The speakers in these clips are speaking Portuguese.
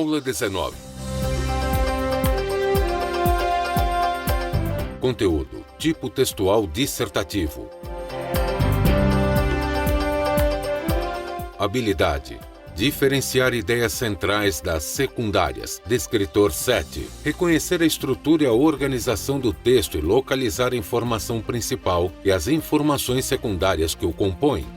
Aula 19. Conteúdo: tipo textual dissertativo. Habilidade: diferenciar ideias centrais das secundárias. Descritor 7. Reconhecer a estrutura e a organização do texto e localizar a informação principal e as informações secundárias que o compõem.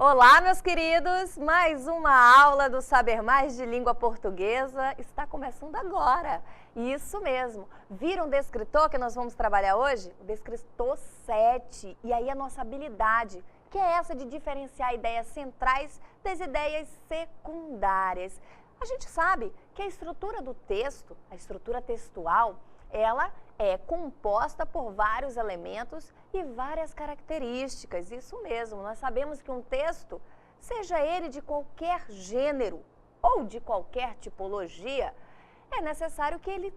Olá, meus queridos! Mais uma aula do Saber Mais de Língua Portuguesa está começando agora. Isso mesmo. Viram o descritor que nós vamos trabalhar hoje? O descritor 7. E aí a nossa habilidade, que é essa de diferenciar ideias centrais das ideias secundárias. A gente sabe que a estrutura do texto, a estrutura textual, ela é composta por vários elementos e várias características. Isso mesmo, nós sabemos que um texto, seja ele de qualquer gênero ou de qualquer tipologia, é necessário que ele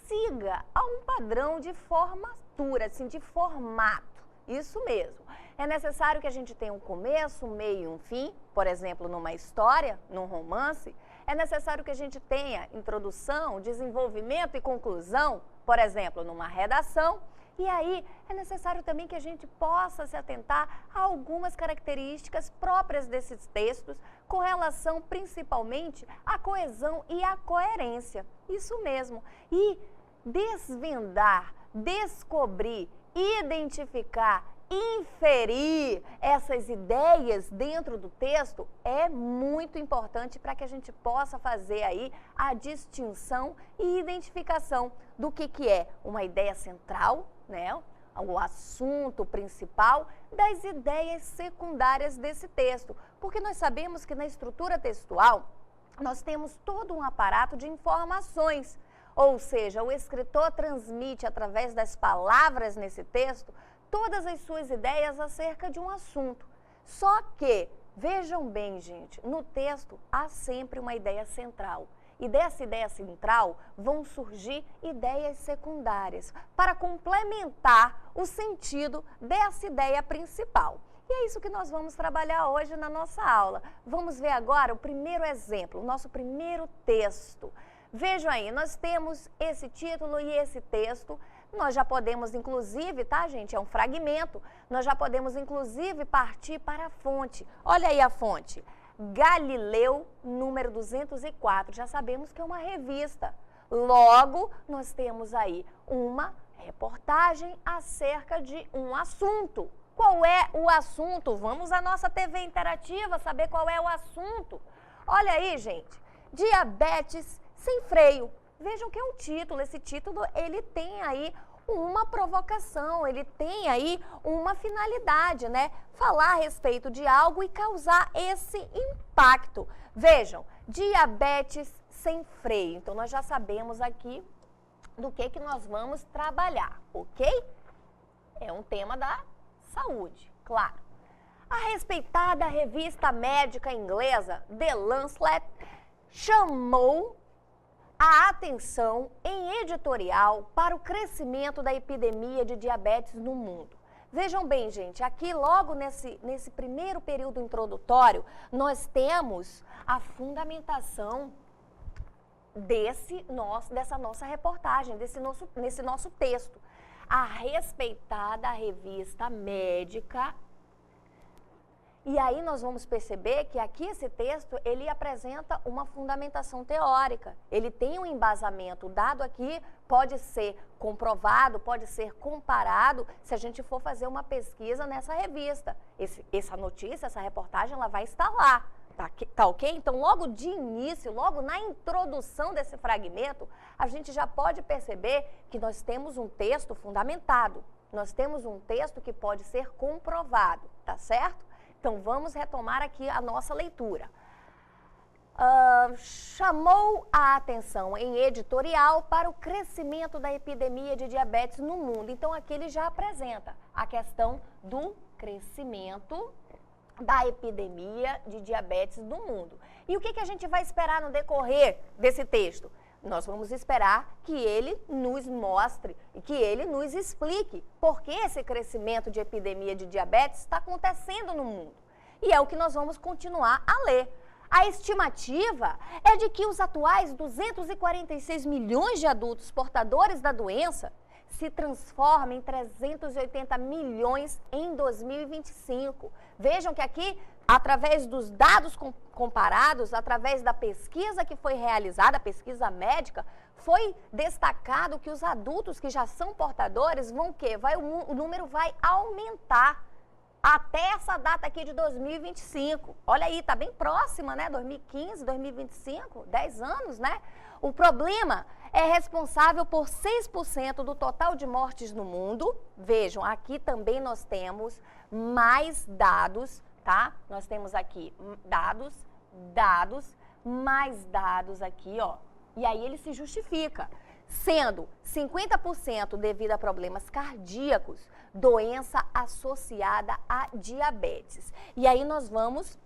siga a um padrão de formatura, assim, de formato. Isso mesmo. É necessário que a gente tenha um começo, um meio e um fim, por exemplo, numa história, num romance. É necessário que a gente tenha introdução, desenvolvimento e conclusão, por exemplo, numa redação. E aí é necessário também que a gente possa se atentar a algumas características próprias desses textos com relação principalmente à coesão e à coerência. Isso mesmo. E desvendar, descobrir, identificar, inferir essas ideias dentro do texto é muito importante para que a gente possa fazer aí a distinção e identificação do que é uma ideia central, né? O assunto principal das ideias secundárias desse texto. Porque nós sabemos que na estrutura textual nós temos todo um aparato de informações. Ou seja, o escritor transmite através das palavras nesse texto todas as suas ideias acerca de um assunto. Só que, vejam bem, gente, no texto há sempre uma ideia central. E dessa ideia central vão surgir ideias secundárias para complementar o sentido dessa ideia principal. E é isso que nós vamos trabalhar hoje na nossa aula. Vamos ver agora o primeiro exemplo, o nosso primeiro texto. Vejam aí, nós temos esse título e esse texto. Nós já podemos, inclusive, tá, gente? É um fragmento. Nós já podemos, inclusive, partir para a fonte. Olha aí a fonte. Galileu, número 204. Já sabemos que é uma revista. Logo, nós temos aí uma reportagem acerca de um assunto. Qual é o assunto? Vamos à nossa TV interativa saber qual é o assunto. Olha aí, gente. Diabetes sem freio. Vejam que é um título. Esse título, ele tem aí uma provocação, ele tem aí uma finalidade, né? Falar a respeito de algo e causar esse impacto. Vejam, diabetes sem freio. Então, nós já sabemos aqui do que nós vamos trabalhar, ok? É um tema da saúde, claro. A respeitada revista médica inglesa The Lancet chamou a atenção em editorial para o crescimento da epidemia de diabetes no mundo. Vejam bem, gente, aqui logo nesse primeiro período introdutório, nós temos a fundamentação dessa nossa reportagem, nesse nosso texto. A respeitada revista médica. E aí nós vamos perceber que aqui esse texto, ele apresenta uma fundamentação teórica. Ele tem um embasamento. O dado aqui pode ser comprovado, pode ser comparado se a gente for fazer uma pesquisa nessa revista. Essa notícia, essa reportagem, ela vai estar lá. Tá ok? Então, logo de início, logo na introdução desse fragmento, a gente já pode perceber que nós temos um texto fundamentado. Nós temos um texto que pode ser comprovado, tá certo? Então, vamos retomar aqui a nossa leitura. Chamou a atenção em editorial para o crescimento da epidemia de diabetes no mundo. Então, aqui ele já apresenta a questão do crescimento da epidemia de diabetes no mundo. E o que a gente vai esperar no decorrer desse texto? Nós vamos esperar que ele nos mostre e que ele nos explique por que esse crescimento de epidemia de diabetes está acontecendo no mundo. E é o que nós vamos continuar a ler. A estimativa é de que os atuais 246 milhões de adultos portadores da doença se transformem em 380 milhões em 2025. Vejam que aqui, através dos dados comparados, através da pesquisa que foi realizada, a pesquisa médica, foi destacado que os adultos que já são portadores vão o número vai aumentar até essa data aqui de 2025. Olha aí, tá bem próxima, né? 2015, 2025, 10 anos, né? O problema é responsável por 6% do total de mortes no mundo. Vejam, aqui também nós temos mais dados, tá? Nós temos aqui mais dados aqui, ó. E aí ele se justifica, sendo 50% devido a problemas cardíacos, doença associada a diabetes. E aí nós vamos,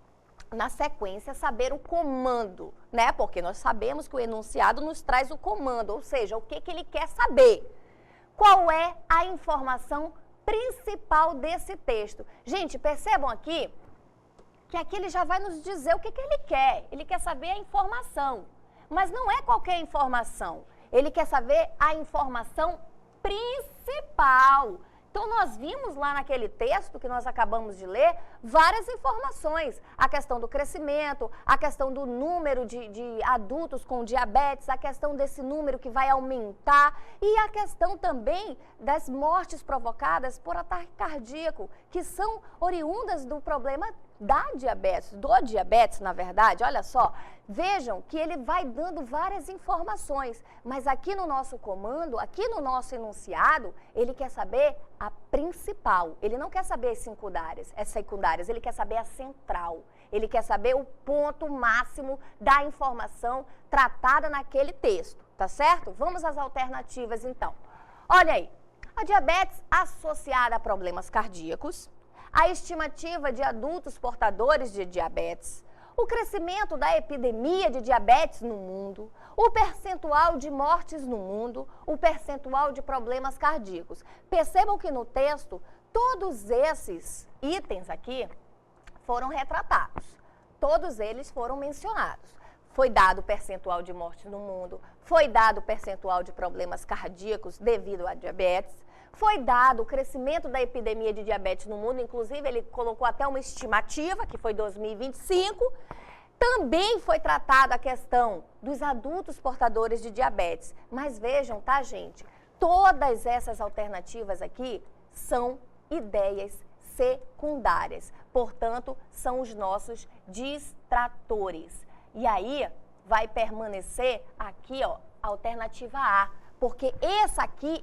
na sequência, saber o comando, né? Porque nós sabemos que o enunciado nos traz o comando, ou seja, o que ele quer saber. Qual é a informação principal desse texto? Gente, percebam aqui que aqui ele já vai nos dizer o que ele quer. Ele quer saber a informação, mas não é qualquer informação. Ele quer saber a informação principal. Então, nós vimos lá naquele texto que nós acabamos de ler várias informações. A questão do crescimento, a questão do número de adultos com diabetes, a questão desse número que vai aumentar e a questão também das mortes provocadas por ataque cardíaco, que são oriundas do problema do diabetes, na verdade. Olha só, vejam que ele vai dando várias informações, mas aqui no nosso comando, aqui no nosso enunciado, ele quer saber a principal. Ele não quer saber as secundárias, ele quer saber a central. Ele quer saber o ponto máximo da informação tratada naquele texto, tá certo? Vamos às alternativas, então. Olha aí, a diabetes associada a problemas cardíacos, a estimativa de adultos portadores de diabetes, o crescimento da epidemia de diabetes no mundo, o percentual de mortes no mundo, o percentual de problemas cardíacos. Percebam que no texto, todos esses itens aqui foram retratados. Todos eles foram mencionados. Foi dado o percentual de mortes no mundo, foi dado o percentual de problemas cardíacos devido à diabetes, foi dado o crescimento da epidemia de diabetes no mundo, inclusive ele colocou até uma estimativa, que foi 2025. Também foi tratada a questão dos adultos portadores de diabetes. Mas vejam, tá, gente? Todas essas alternativas aqui são ideias secundárias. Portanto, são os nossos distratores. E aí, vai permanecer aqui, ó, a alternativa A. Porque essa aqui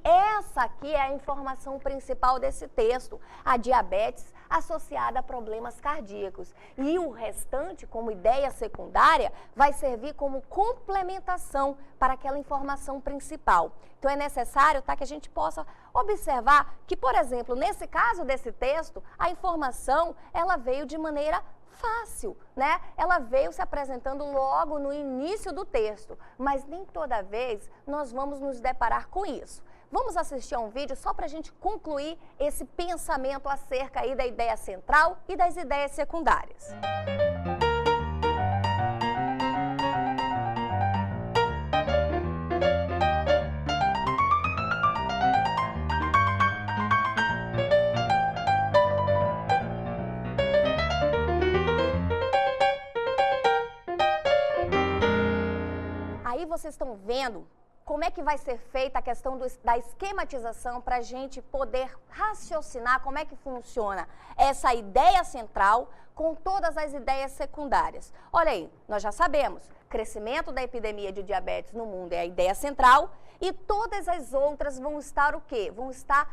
é a informação principal desse texto, a diabetes associada a problemas cardíacos. E o restante, como ideia secundária, vai servir como complementação para aquela informação principal. Então, é necessário, tá, que a gente possa observar que, por exemplo, nesse caso desse texto, a informação, ela veio de maneira fácil, né? Ela veio se apresentando logo no início do texto, mas nem toda vez nós vamos nos deparar com isso. Vamos assistir a um vídeo só para a gente concluir esse pensamento acerca aí da ideia central e das ideias secundárias. Aí vocês estão vendo como é que vai ser feita a questão da esquematização para a gente poder raciocinar como é que funciona essa ideia central com todas as ideias secundárias. Olha aí, nós já sabemos, crescimento da epidemia de diabetes no mundo é a ideia central e todas as outras vão estar o quê? Vão estar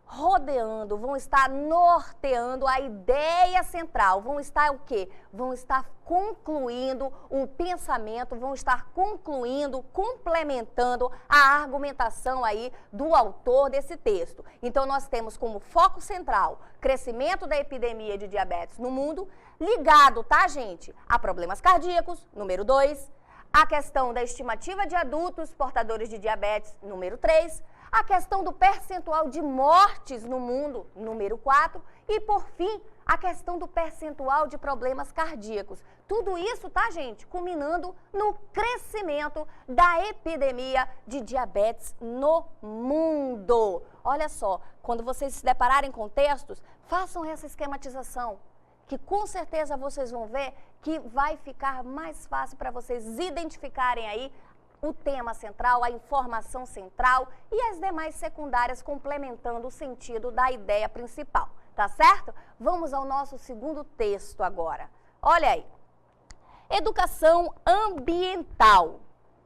rodeando, vão estar norteando a ideia central, vão estar o quê? Vão estar concluindo o pensamento, vão estar concluindo, complementando a argumentação aí do autor desse texto. Então, nós temos como foco central crescimento da epidemia de diabetes no mundo, ligado, tá, gente, a problemas cardíacos, número 2, a questão da estimativa de adultos portadores de diabetes, número 3, a questão do percentual de mortes no mundo, número 4, e, por fim, a questão do percentual de problemas cardíacos. Tudo isso, tá, gente, culminando no crescimento da epidemia de diabetes no mundo. Olha só, quando vocês se depararem com textos, façam essa esquematização, que com certeza vocês vão ver que vai ficar mais fácil para vocês identificarem aí o tema central, a informação central e as demais secundárias complementando o sentido da ideia principal, tá certo? Vamos ao nosso segundo texto agora. Olha aí. Educação ambiental.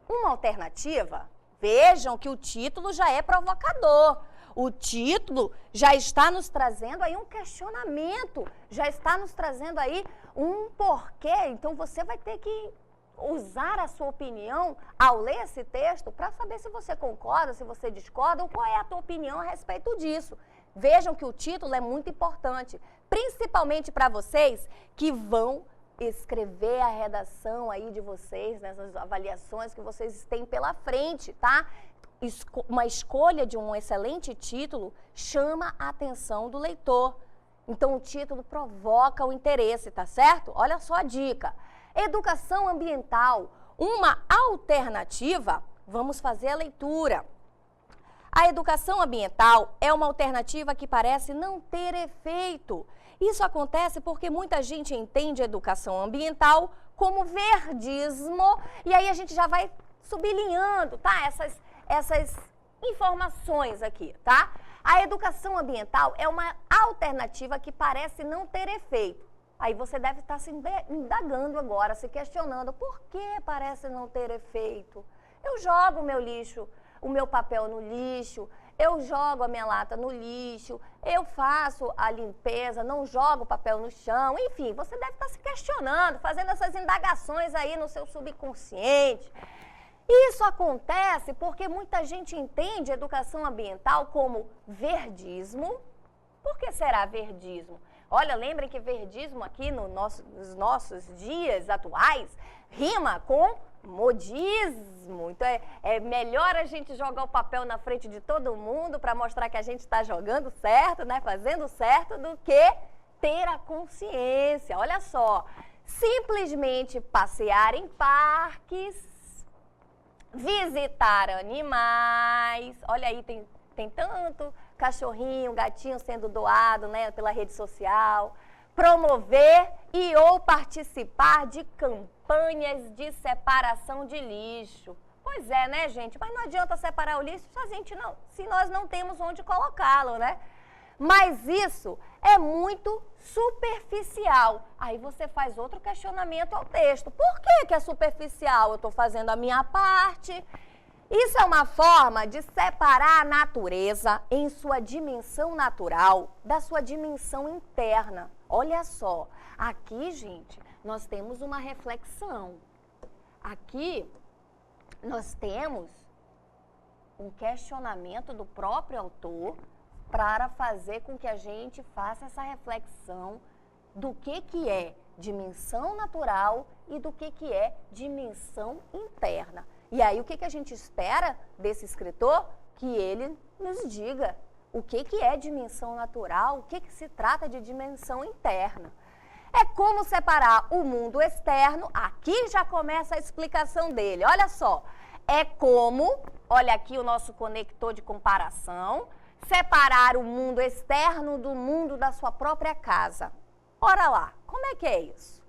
Uma alternativa? Vejam que o título já é provocador. O título já está nos trazendo aí um questionamento, já está nos trazendo aí um porquê. Então você vai ter que usar a sua opinião ao ler esse texto para saber se você concorda, se você discorda ou qual é a tua opinião a respeito disso. Vejam que o título é muito importante, principalmente para vocês que vão escrever a redação aí de vocês, nessas avaliações que vocês têm pela frente, tá? Uma escolha de um excelente título chama a atenção do leitor. Então, o título provoca o interesse, tá certo? Olha só a dica. Educação ambiental, uma alternativa? Vamos fazer a leitura. A educação ambiental é uma alternativa que parece não ter efeito. Isso acontece porque muita gente entende a educação ambiental como verdismo, e aí a gente já vai sublinhando, tá? Essas informações aqui, tá? A educação ambiental é uma alternativa que parece não ter efeito. Aí você deve estar se indagando agora, se questionando, por que parece não ter efeito? Eu jogo o meu lixo, o meu papel no lixo, eu jogo a minha lata no lixo, eu faço a limpeza, não jogo o papel no chão, enfim, você deve estar se questionando, fazendo essas indagações aí no seu subconsciente. Isso acontece porque muita gente entende a educação ambiental como verdismo. Por que será verdismo? Olha, lembrem que verdismo aqui nos nossos dias atuais rima com modismo. Então é melhor a gente jogar o papel na frente de todo mundo para mostrar que a gente está jogando certo, né, fazendo certo, do que ter a consciência. Olha só, simplesmente passear em parques, visitar animais. Olha aí, tem tanto cachorrinho, gatinho sendo doado, né, pela rede social. Promover e ou participar de campanhas de separação de lixo. Pois é, né, gente? Mas não adianta separar o lixo se nós não temos onde colocá-lo, né? Mas isso é muito superficial. Aí você faz outro questionamento ao texto. Por que é superficial? Eu estou fazendo a minha parte. Isso é uma forma de separar a natureza em sua dimensão natural da sua dimensão interna. Olha só, aqui, gente, nós temos uma reflexão. Aqui, nós temos um questionamento do próprio autor para fazer com que a gente faça essa reflexão do que é dimensão natural e do que é dimensão interna. E aí, o que a gente espera desse escritor? Que ele nos diga o que é dimensão natural, o que se trata de dimensão interna. É como separar o mundo externo, aqui já começa a explicação dele, olha só. É como, olha aqui o nosso conector de comparação, separar o mundo externo do mundo da sua própria casa. Ora lá, como é que é isso?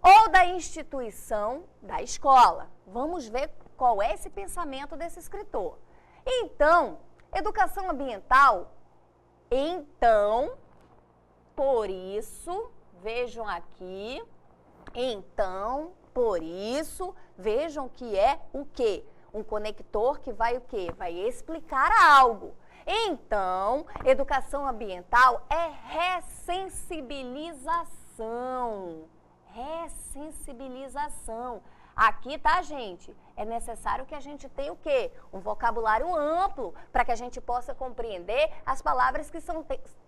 Ou da instituição da escola. Vamos ver qual é esse pensamento desse escritor. Então, educação ambiental, por isso, vejam aqui, por isso, vejam que é o quê? Um conector que vai o quê? Vai explicar algo. Então, educação ambiental é ressensibilização. Ressensibilização. Aqui, tá, gente? É necessário que a gente tenha o quê? Um vocabulário amplo para que a gente possa compreender as palavras que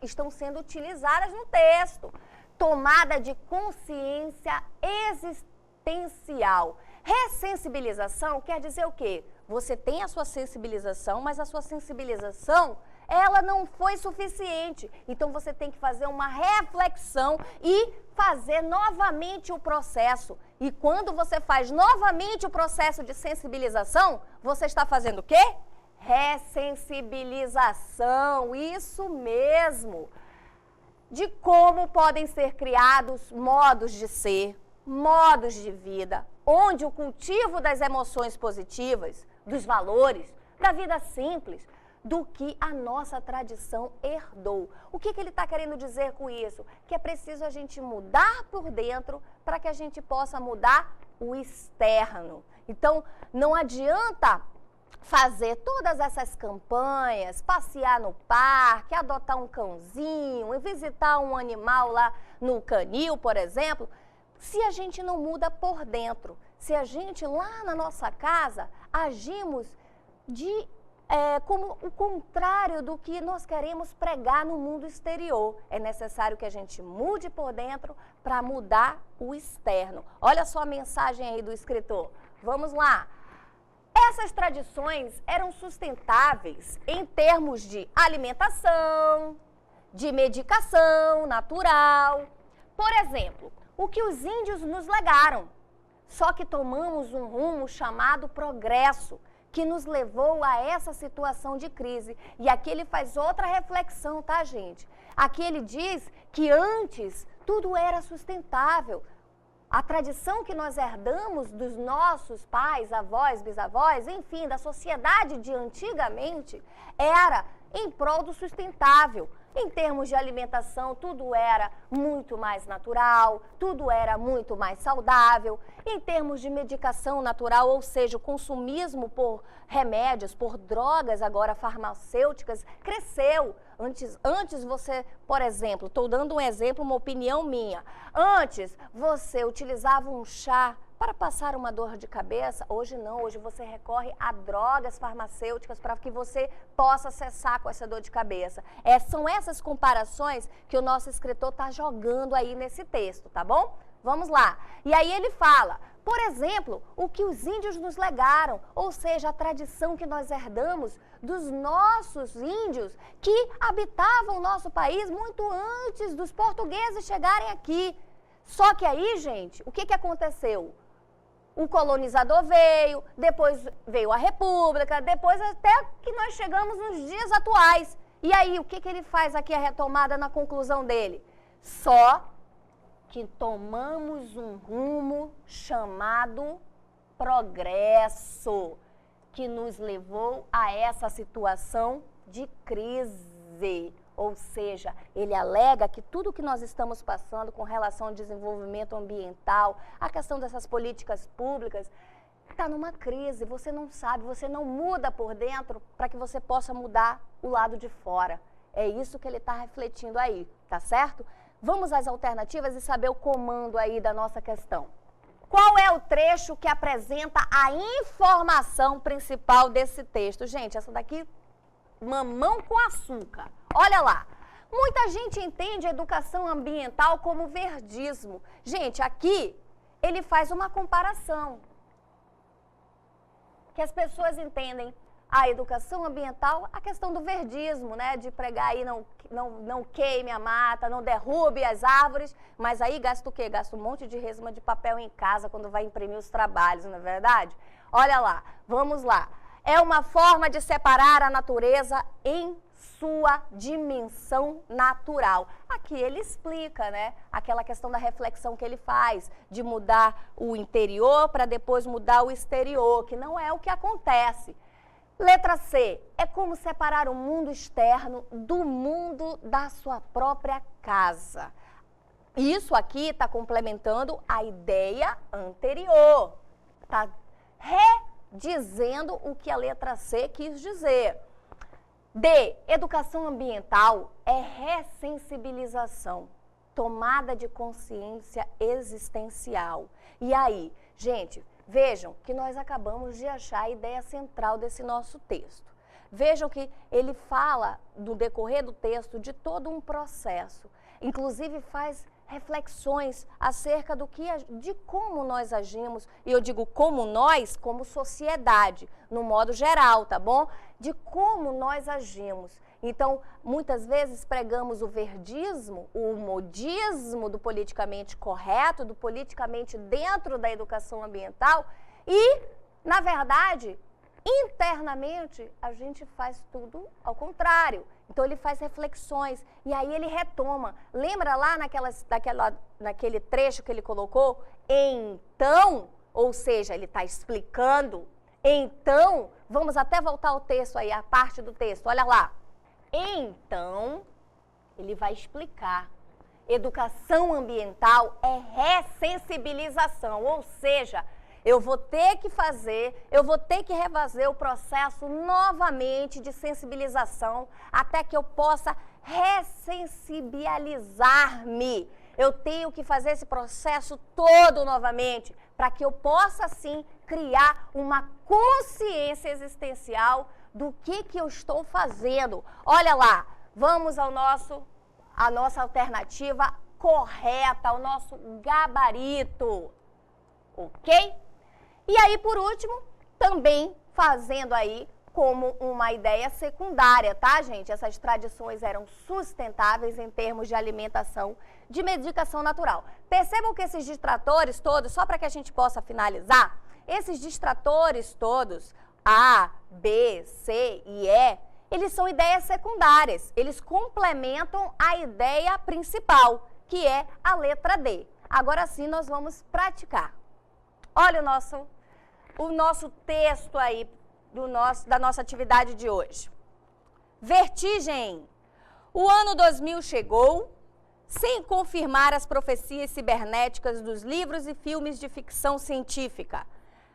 estão sendo utilizadas no texto. Tomada de consciência existencial. Ressensibilização quer dizer o quê? Você tem a sua sensibilização, mas a sua sensibilização, ela não foi suficiente. Então você tem que fazer uma reflexão e fazer novamente o processo. E quando você faz novamente o processo de sensibilização, você está fazendo o quê? Ressensibilização, isso mesmo. De como podem ser criados modos de ser, modos de vida, onde o cultivo das emoções positivas, dos valores, da vida simples, do que a nossa tradição herdou. O que ele está querendo dizer com isso? Que é preciso a gente mudar por dentro para que a gente possa mudar o externo. Então, não adianta fazer todas essas campanhas, passear no parque, adotar um cãozinho, visitar um animal lá no canil, por exemplo, se a gente não muda por dentro. Se a gente lá na nossa casa agimos como o contrário do que nós queremos pregar no mundo exterior. É necessário que a gente mude por dentro para mudar o externo. Olha só a mensagem aí do escritor. Vamos lá. Essas tradições eram sustentáveis em termos de alimentação, de medicação natural. Por exemplo, o que os índios nos legaram. Só que tomamos um rumo chamado progresso, que nos levou a essa situação de crise. E aqui ele faz outra reflexão, tá, gente? Aqui ele diz que antes tudo era sustentável. A tradição que nós herdamos dos nossos pais, avós, bisavós, enfim, da sociedade de antigamente, era em prol do sustentável. Em termos de alimentação, tudo era muito mais natural, tudo era muito mais saudável. Em termos de medicação natural, ou seja, o consumismo por remédios, por drogas agora farmacêuticas, cresceu. Antes você, por exemplo, estou dando um exemplo, uma opinião minha. Antes você utilizava um chá para passar uma dor de cabeça, hoje não, hoje você recorre a drogas farmacêuticas para que você possa cessar com essa dor de cabeça. São essas comparações que o nosso escritor está jogando aí nesse texto, tá bom? Vamos lá. E aí ele fala, por exemplo, o que os índios nos legaram, ou seja, a tradição que nós herdamos dos nossos índios que habitavam o nosso país muito antes dos portugueses chegarem aqui. Só que aí, gente, o que aconteceu? O colonizador veio, depois veio a república, depois até que nós chegamos nos dias atuais. E aí, o que ele faz aqui, a retomada na conclusão dele? Só que tomamos um rumo chamado progresso, que nos levou a essa situação de crise. Ou seja, ele alega que tudo que nós estamos passando com relação ao desenvolvimento ambiental, a questão dessas políticas públicas, está numa crise. Você não sabe, você não muda por dentro para que você possa mudar o lado de fora. É isso que ele está refletindo aí, tá certo? Vamos às alternativas e saber o comando aí da nossa questão. Qual é o trecho que apresenta a informação principal desse texto? Gente, essa daqui, mamão com açúcar. Olha lá, muita gente entende a educação ambiental como verdismo. Gente, aqui ele faz uma comparação. Que as pessoas entendem a educação ambiental, a questão do verdismo, né? De pregar aí, não queime a mata, não derrube as árvores, mas aí gasta o quê? Gasta um monte de resma de papel em casa quando vai imprimir os trabalhos, não é verdade? Olha lá, vamos lá. É uma forma de separar a natureza em sua dimensão natural. Aqui ele explica, né, aquela questão da reflexão que ele faz, de mudar o interior para depois mudar o exterior, que não é o que acontece. Letra C, é como separar o mundo externo do mundo da sua própria casa. Isso aqui está complementando a ideia anterior, está redizendo o que a letra C quis dizer. D, educação ambiental é ressensibilização, tomada de consciência existencial. E aí, gente, vejam que nós acabamos de achar a ideia central desse nosso texto. Vejam que ele fala, no decorrer do texto, de todo um processo. Inclusive faz reflexões acerca de como nós agimos, e eu digo como nós, como sociedade, no modo geral, tá bom? De como nós agimos. Então, muitas vezes pregamos o verdismo, o modismo do politicamente correto, do politicamente dentro da educação ambiental e, na verdade, internamente, a gente faz tudo ao contrário. Então, ele faz reflexões e aí ele retoma. Lembra lá naquele trecho que ele colocou? Então, ou seja, ele está explicando. Então, vamos até voltar ao texto aí, a parte do texto. Olha lá. Então, ele vai explicar. Educação ambiental é ressensibilização, ou seja, eu vou ter que refazer o processo novamente de sensibilização até que eu possa ressensibilizar-me. Eu tenho que fazer esse processo todo novamente para que eu possa, sim, criar uma consciência existencial do que eu estou fazendo. Olha lá, vamos à nossa alternativa correta, ao nosso gabarito, ok? E aí, por último, também fazendo aí como uma ideia secundária, tá, gente? Essas tradições eram sustentáveis em termos de alimentação, de medicação natural. Percebam que esses distratores todos, só para que a gente possa finalizar, esses distratores todos, A, B, C e E, eles são ideias secundárias. Eles complementam a ideia principal, que é a letra D. Agora sim, nós vamos praticar. Olha o nosso texto aí da nossa atividade de hoje. Vertigem. O ano 2000 chegou sem confirmar as profecias cibernéticas dos livros e filmes de ficção científica,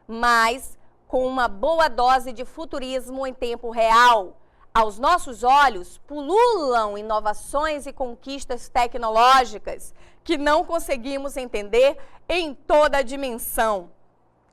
mas com uma boa dose de futurismo em tempo real. Aos nossos olhos, pululam inovações e conquistas tecnológicas que não conseguimos entender em toda a dimensão.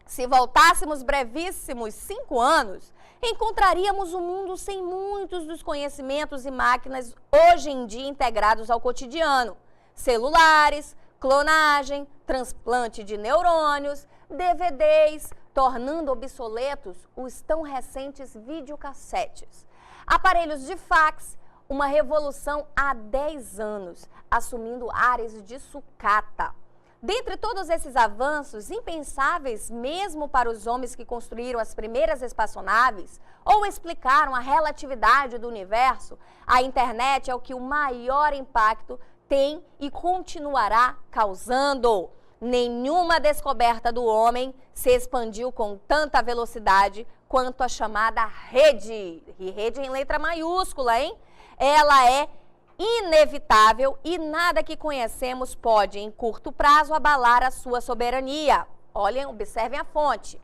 Se voltássemos brevíssimos 5 anos, encontraríamos um mundo sem muitos dos conhecimentos e máquinas hoje em dia integrados ao cotidiano. Celulares, clonagem, transplante de neurônios, DVDs, tornando obsoletos os tão recentes videocassetes. Aparelhos de fax, uma revolução há 10 anos, assumindo áreas de sucata. Dentre todos esses avanços, impensáveis mesmo para os homens que construíram as primeiras espaçonaves ou explicaram a relatividade do universo, a internet é o que o maior impacto tem e continuará causando. Nenhuma descoberta do homem se expandiu com tanta velocidade quanto a chamada rede. E rede em letra maiúscula, hein? Ela é inevitável e nada que conhecemos pode, em curto prazo, abalar a sua soberania. Olhem, observem a fonte.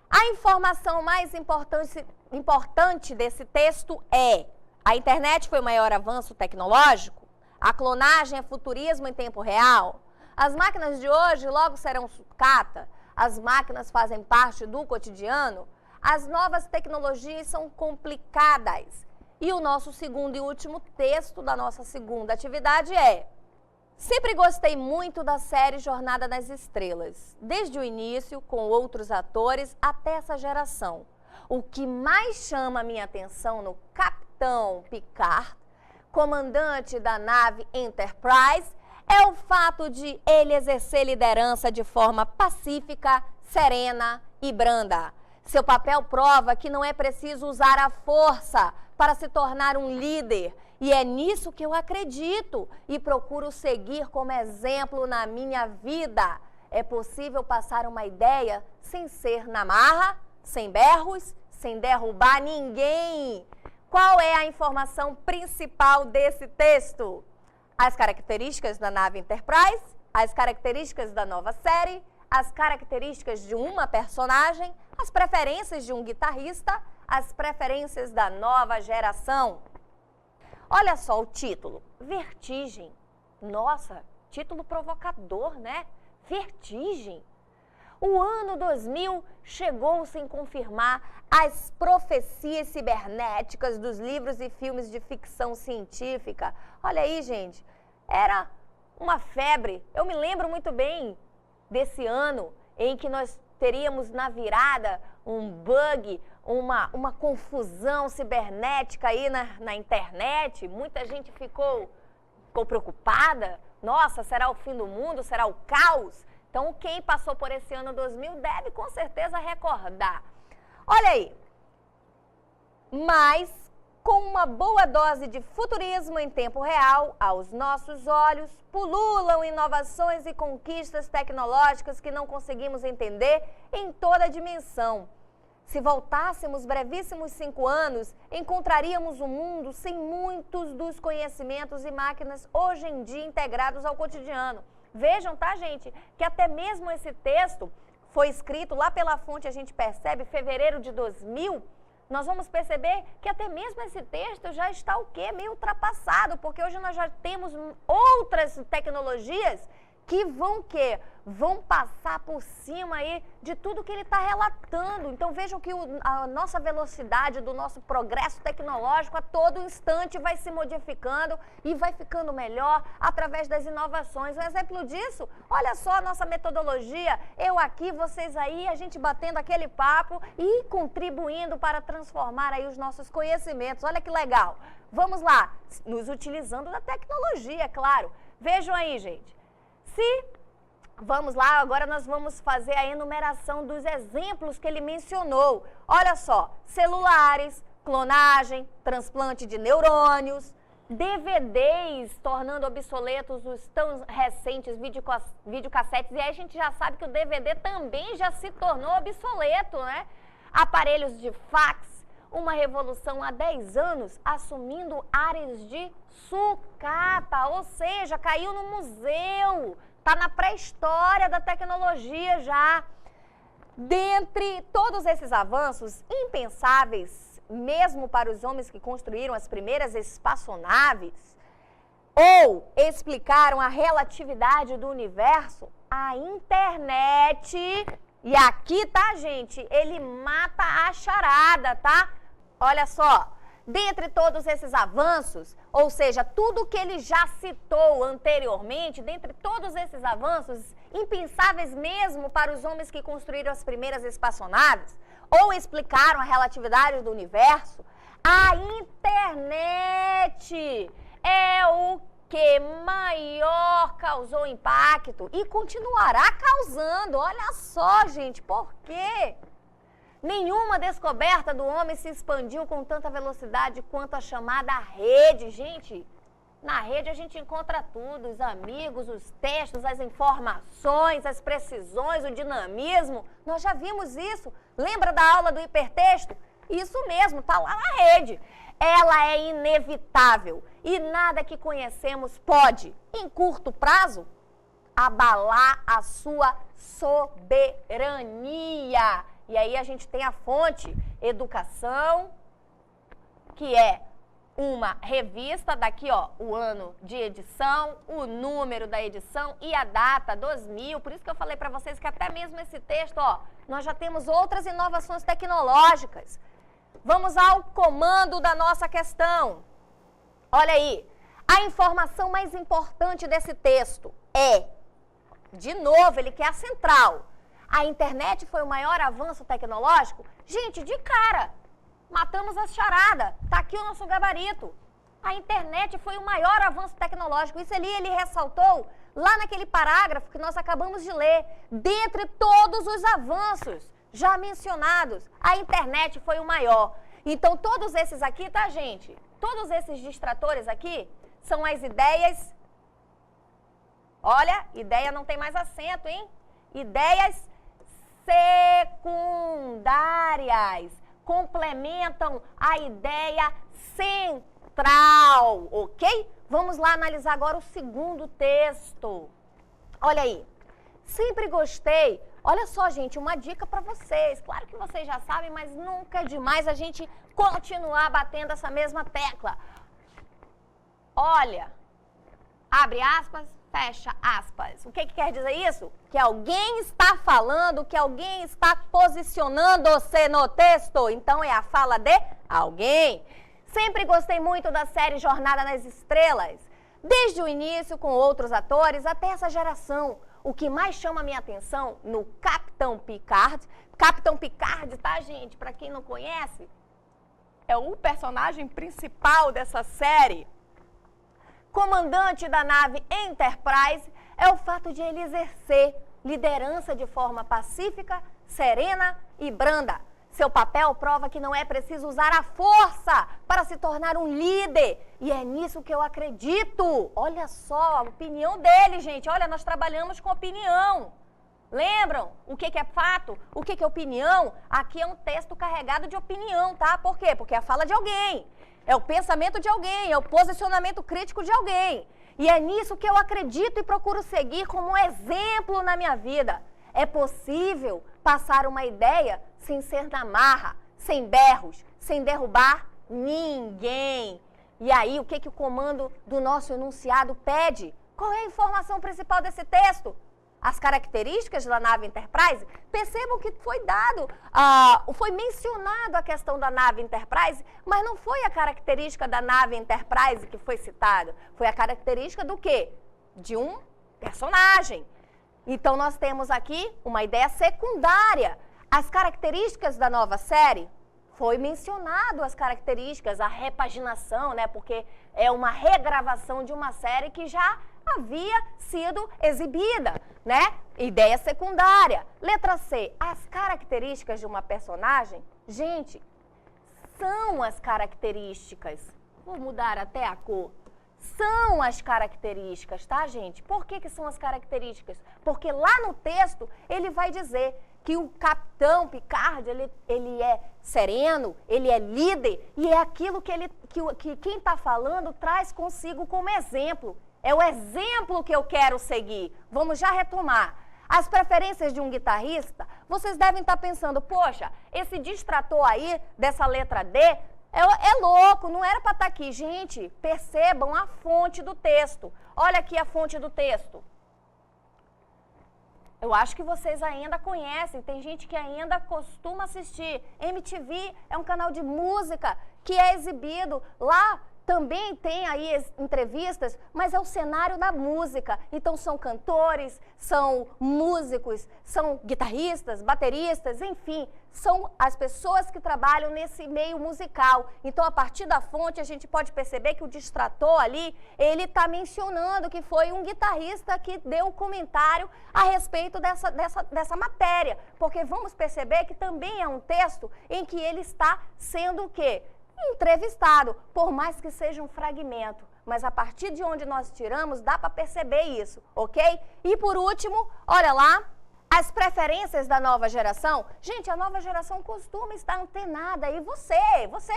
A informação mais importante desse texto é: a internet foi o maior avanço tecnológico? A clonagem é futurismo em tempo real? As máquinas de hoje logo serão sucata? As máquinas fazem parte do cotidiano? As novas tecnologias são complicadas. E o nosso segundo e último texto da nossa segunda atividade é: sempre gostei muito da série Jornada nas Estrelas, desde o início, com outros atores, até essa geração. O que mais chama a minha atenção no Capitão Picard, comandante da nave Enterprise, é o fato de ele exercer liderança de forma pacífica, serena e branda. Seu papel prova que não é preciso usar a força para se tornar um líder. E é nisso que eu acredito e procuro seguir como exemplo na minha vida. É possível passar uma ideia sem ser na marra, sem berros, sem derrubar ninguém. Qual é a informação principal desse texto? As características da nave Enterprise, as características da nova série, as características de uma personagem, as preferências de um guitarrista, as preferências da nova geração. Olha só o título, Vertigem. Nossa, título provocador, né? Vertigem. O ano 2000 chegou sem confirmar as profecias cibernéticas dos livros e filmes de ficção científica. Olha aí, gente, era uma febre. Eu me lembro muito bem desse ano em que nós teríamos na virada um bug, uma confusão cibernética aí na internet. Muita gente ficou preocupada. Nossa, será o fim do mundo? Será o caos? Então, quem passou por esse ano 2000 deve com certeza recordar. Olha aí, mas com uma boa dose de futurismo em tempo real, aos nossos olhos, pululam inovações e conquistas tecnológicas que não conseguimos entender em toda a dimensão. Se voltássemos brevíssimos 5 anos, encontraríamos um mundo sem muitos dos conhecimentos e máquinas hoje em dia integrados ao cotidiano. Vejam, tá, gente, que até mesmo esse texto foi escrito lá pela fonte, a gente percebe, fevereiro de 2000, nós vamos perceber que até mesmo esse texto já está o quê? Meio ultrapassado, porque hoje nós já temos outras tecnologias que vão passar por cima aí de tudo que ele está relatando. Então vejam que a nossa velocidade do nosso progresso tecnológico a todo instante vai se modificando e vai ficando melhor através das inovações. Um exemplo disso, olha só a nossa metodologia, eu aqui, vocês aí, a gente batendo aquele papo e contribuindo para transformar aí os nossos conhecimentos. Olha que legal. Vamos lá, nos utilizando da tecnologia, é claro. Vejam aí, gente. Vamos lá, agora nós vamos fazer a enumeração dos exemplos que ele mencionou. Olha só, celulares, clonagem, transplante de neurônios, DVDs tornando obsoletos os tão recentes videocassetes. E aí a gente já sabe que o DVD também já se tornou obsoleto, né? Aparelhos de fax, uma revolução há 10 anos assumindo áreas de sucata, ou seja, caiu no museu, está na pré-história da tecnologia já. Dentre todos esses avanços impensáveis, mesmo para os homens que construíram as primeiras espaçonaves, ou explicaram a relatividade do universo, a internet, e aqui, tá, gente, ele mata a charada, tá? Olha só, dentre todos esses avanços, ou seja, tudo que ele já citou anteriormente, dentre todos esses avanços, impensáveis mesmo para os homens que construíram as primeiras espaçonaves, ou explicaram a relatividade do universo, a internet é o que maior causou impacto e continuará causando. Olha só, gente, por quê? Nenhuma descoberta do homem se expandiu com tanta velocidade quanto a chamada rede. Gente, na rede a gente encontra tudo, os amigos, os textos, as informações, as precisões, o dinamismo. Nós já vimos isso. Lembra da aula do hipertexto? Isso mesmo, está lá na rede. Ela é inevitável e nada que conhecemos pode, em curto prazo, abalar a sua soberania. E aí a gente tem a fonte Educação, que é uma revista, daqui ó, o ano de edição, o número da edição e a data, 2000. Por isso que eu falei para vocês que até mesmo esse texto, ó, nós já temos outras inovações tecnológicas. Vamos ao comando da nossa questão. Olha aí, a informação mais importante desse texto é, de novo, ele quer a central. A internet foi o maior avanço tecnológico? Gente, de cara, matamos a charada. Está aqui o nosso gabarito. A internet foi o maior avanço tecnológico. Isso ali ele ressaltou lá naquele parágrafo que nós acabamos de ler. Dentre todos os avanços já mencionados, a internet foi o maior. Então, todos esses aqui, tá, gente? Todos esses distratores aqui são as ideias... Olha, ideia não tem mais acento, hein? Ideias secundárias complementam a ideia central, ok? Vamos lá analisar agora o segundo texto. Olha aí, sempre gostei. Olha só, gente, uma dica para vocês. Claro que vocês já sabem, mas nunca é demais a gente continuar batendo essa mesma tecla. Olha, abre aspas, fecha aspas. O que quer dizer isso? Que alguém está falando, que alguém está posicionando-se no texto. Então, é a fala de alguém. Sempre gostei muito da série Jornada nas Estrelas. Desde o início, com outros atores, até essa geração. o que mais chama a minha atenção no Capitão Picard. Capitão Picard, tá, gente? Para quem não conhece, é o personagem principal dessa série. Comandante da nave Enterprise, é o fato de ele exercer liderança de forma pacífica, serena e branda. Seu papel prova que não é preciso usar a força para se tornar um líder. E é nisso que eu acredito. Olha só a opinião dele, gente. Olha, nós trabalhamos com opinião. Lembram o que é fato? O que é opinião? Aqui é um texto carregado de opinião, tá? Por quê? Porque é a fala de alguém. É o pensamento de alguém, é o posicionamento crítico de alguém. E é nisso que eu acredito e procuro seguir como exemplo na minha vida. É possível passar uma ideia sem ser na marra, sem berros, sem derrubar ninguém. E aí, o que o comando do nosso enunciado pede? Qual é a informação principal desse texto? As características da nave Enterprise. Percebam que foi foi mencionado a questão da nave Enterprise, mas não foi a característica da nave Enterprise que foi citada. Foi a característica do quê? De um personagem. Então, nós temos aqui uma ideia secundária. As características da nova série, foi mencionado as características, a repaginação, né? Porque é uma regravação de uma série que já havia sido exibida, né? Ideia secundária. Letra C, as características de uma personagem, gente, são as características. Vou mudar até a cor. São as características, tá, gente? Por que são as características? Porque lá no texto ele vai dizer que o Capitão Picard, ele é sereno, ele é líder, e é aquilo que quem está falando traz consigo como exemplo. É o exemplo que eu quero seguir. Vamos já retomar. As preferências de um guitarrista, vocês devem estar pensando, poxa, esse distrator aí, dessa letra D, é louco, não era para estar aqui. Gente, percebam a fonte do texto. Olha aqui a fonte do texto. Eu acho que vocês ainda conhecem, tem gente que ainda costuma assistir. MTV é um canal de música que é exibido lá. Também tem aí entrevistas, mas é o cenário da música. Então são cantores, são músicos, são guitarristas, bateristas, enfim, são as pessoas que trabalham nesse meio musical. Então, a partir da fonte, a gente pode perceber que o distrator ali, ele está mencionando que foi um guitarrista que deu um comentário a respeito dessa matéria. Porque vamos perceber que também é um texto em que ele está sendo o quê? Entrevistado, por mais que seja um fragmento. Mas a partir de onde nós tiramos, dá para perceber isso, ok? E por último, olha lá, as preferências da nova geração. Gente, a nova geração costuma estar antenada. E você,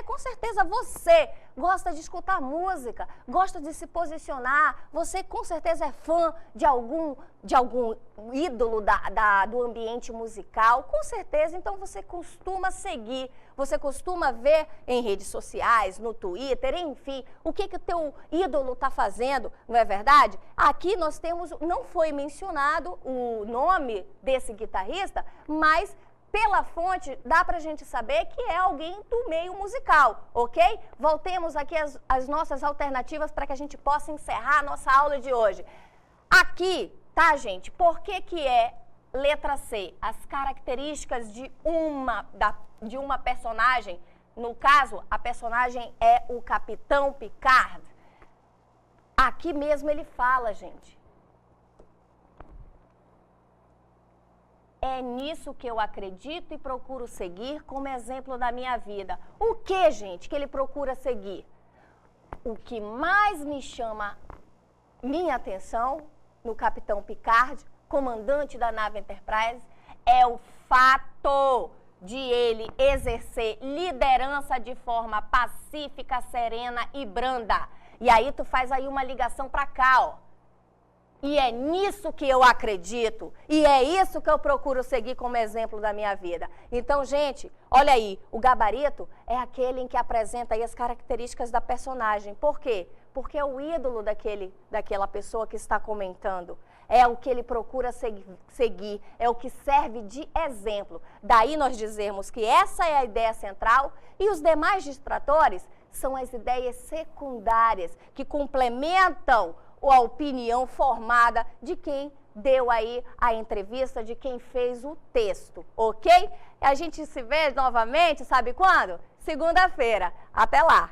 com certeza você gosta de escutar música, gosta de se posicionar. Você com certeza é fã de algum ídolo do ambiente musical. Com certeza, então você costuma seguir. Você costuma ver em redes sociais, no Twitter, enfim, o que o teu ídolo está fazendo, não é verdade? Aqui nós temos, não foi mencionado o nome desse guitarrista, mas pela fonte dá pra gente saber que é alguém do meio musical, ok? Voltemos aqui às nossas alternativas para que a gente possa encerrar a nossa aula de hoje. Aqui, tá, gente, por que é letra C? As características de uma personagem, no caso, a personagem é o Capitão Picard. Aqui mesmo ele fala, gente. É nisso que eu acredito e procuro seguir como exemplo da minha vida. O que, gente, que ele procura seguir? O que mais me chama minha atenção no Capitão Picard, comandante da nave Enterprise, é o fato de ele exercer liderança de forma pacífica, serena e branda. E aí tu faz aí uma ligação para cá, ó. E é nisso que eu acredito. E é isso que eu procuro seguir como exemplo da minha vida. Então, gente, olha aí, o gabarito é aquele em que apresenta aí as características da personagem. Por quê? Porque é o ídolo daquela pessoa que está comentando. É o que ele procura seguir, é o que serve de exemplo. Daí nós dizemos que essa é a ideia central e os demais distratores são as ideias secundárias que complementam a opinião formada de quem deu aí a entrevista de quem fez o texto, ok? A gente se vê novamente, sabe quando? Segunda-feira. Até lá!